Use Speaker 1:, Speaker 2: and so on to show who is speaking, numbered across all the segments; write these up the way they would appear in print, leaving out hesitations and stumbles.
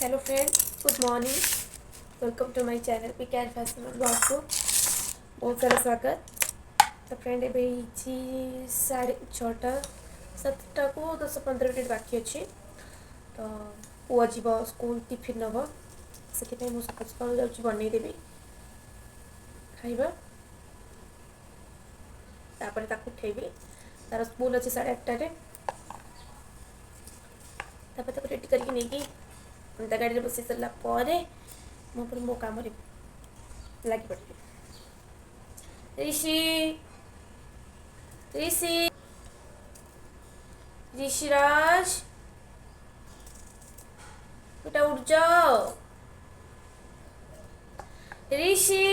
Speaker 1: Hello friend, good morning. Welcome to my channel P care fashion blog को बहुत सारा स्वागत। तो फ्रेंड ए 6:30 7टा को 10-15 मिनट बाकी अच्छी। तो पुआ जीव स्कूल टिफिन नब से मुझे सका सका जाऊँगी बनईदेवी खाइबा तापर ताकू उठेबी तार स्कूल अच्छे 8:30 तापर ताको रेडी करके नहीं गाड़ी बस सारा मुझे मो कम लगी पड़ी। ऋषि ऋषि ऋषिराज बेटा उठ जाओ। ऋषि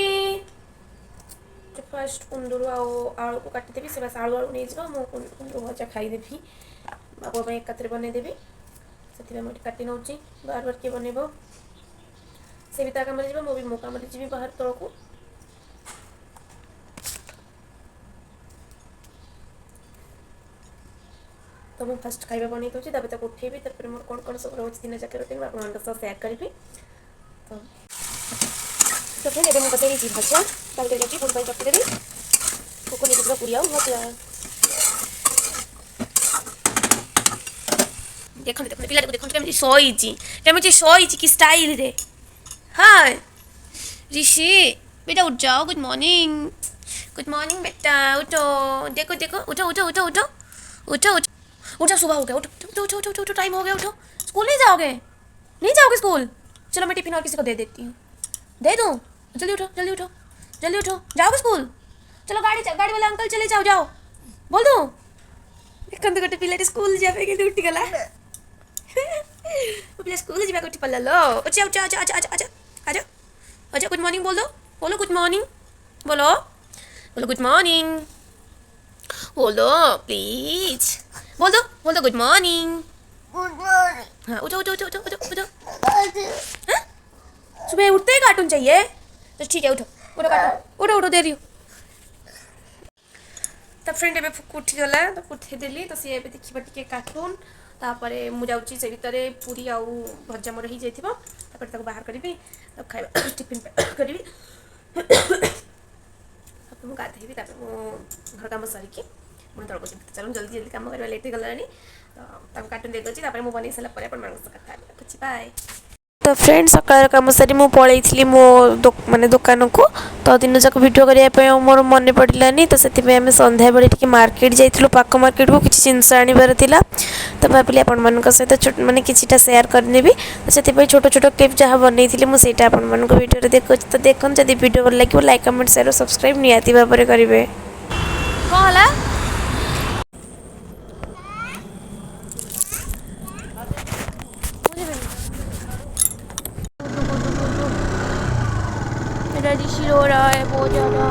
Speaker 1: फास्ट कुंदरू आलू को काटिदेवी से बस आलू आलू नहीं जाओ कुंदरू भजा खाईदेवी बाबू एकाथरे बनईदेवी से मुझे काटि नौ बार बार किए बनइब से भी ता कम मुझे मो कम जी बाहर तौर को। तो मुझे फास्ट खाଇବା बनई दूसरी तब उठेबी तापर मोर कौन कौन सब रोज दिन जाकर रुटीन आप सेयार करी। तो फिर एवं मुझे भजा डाल देती फुल चपीदेवी कुकुर नहीं पूरी आउ भजा देखते देखते पिला देखते कमी शई कि स्टाइल रे। हाँ ऋषि बेटा उठ जाओ। गुड मॉर्निंग बेटा उठो। देखो देखो उठो उठो उठो उठो उठो उठो उठो सुबह हो गया। उठो उठो उठो उठो उठो टाइम हो गया। उठो स्कूल नहीं जाओगे स्कूल। चलो मैं टिफिन और किसी को दे देती हूँ। दे दूँ जल्दी उठो जल्दी उठो जल्दी उठो जाओगे स्कूल। चलो गाड़ी वाला अंकल चले जाओ जाओ बोल दूँ। देखते गोटे पिलाटी स्कूल जाए कि उठी गला पिला स्कूल जावा उठी पड़ा लो। अच्छा अच्छा अच्छा अच्छा अच्छा अच्छा अच्छा गुड मॉर्निंग बोलो गुड मॉर्निंग बोलो गुड मॉर्निंग बोलो प्लीज बोल दो गुड मॉर्निंग। हाँ उठो उठो उठो उठो उठो उठो। हाँ सुबह उठते ही कार्टून चाहिए तो ठीक है उठो उठो कार्टून उठो उठो दे रही हूँ। तो फ्रेंड एवं उठीगला तो उठेदेली तो सी देखा टे कार्टून तापर मुझे से भितर पूरी आउ भजा मोर हो जापर बाहर करी खाଇବା टिफिन करी मुझे गाधेबी घर कम सरिकी मुझे तौक चलो जल्दी जल्दी कम कर लेट गलानी तो कार्टून दे दूसरी मुझे बन सारापर कथा रखुच्छी बाय। तो फ्रेंड सकाल कम सारी मुझे पलैली मो माने दुकान को तो दिन जाक भिड करने मोर मन पड़ानी तो से आम सन्ध्या बेले मार्केट जाइलु पाक मार्केट को किसी जिनस आनबार था तो भाविली आपण सहित माने किछिटा शेयर करनेबी तो से छोट छोट क्लिप जहाँ बनई मुझे आपण भिडियो देखो तो देखो जब भिडियो भल लगे लाइक कमेंट शेयर सब्सक्राइब निहाती भाव में करेंगे। कौन है ऋषि रो रहा है बहुत ज़्यादा।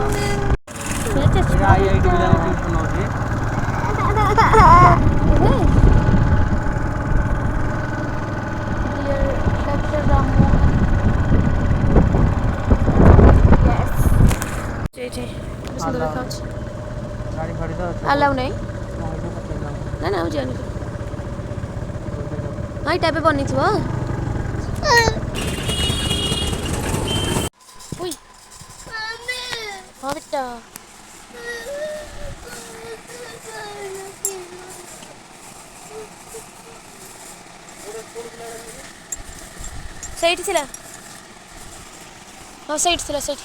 Speaker 1: अलाउ नहीं ना ना जानी हाँ टाइप बनी थी हाँ बेटा सही थिला हाँ सही थिला सही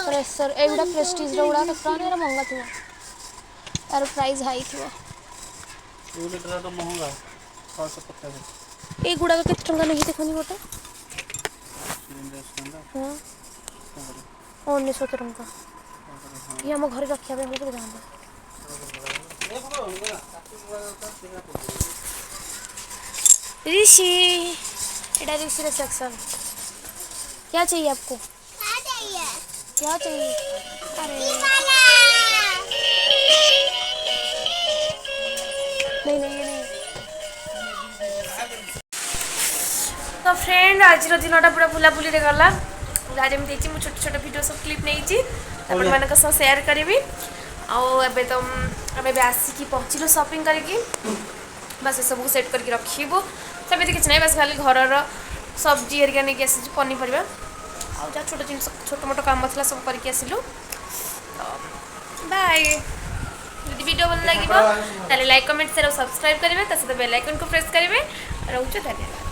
Speaker 1: प्रेसर एगुड़ा प्रेस्टीज गुड़ा के महंगा थी तार प्राइस हाई थी ये गुड़ा के टंका नहीं देखनी गोटे हाँ 1900 टंका ये आम घर रखा ऋषि एटा ऋषि सेक्शन क्या चाहिए आपको क्या चाहिए अरे नहीं नहीं नहीं। तो फ्रेंड आज दिन पूरा बुलाबुली गला आज मुझे छोट छोट वीडियो सब क्लिप नहीं शेयर करी आबे तो आम आसिकी पहुँचलु शॉपिंग करके बस सब सेट करके रखिबो सेମିତି किसी नहीं बस खाली घर सब्जी हरिका नहीं आसी पनीपरिया आ जहाँ छोट जिन छोट मोट काम था सब करके आसिलु बाय यदि वीडियो भल लगे लाइक कमेंट शेयर और सब्सक्राइब करेंगे सहित बेल आइकन को प्रेस करेंगे रोचे धन्यवाद।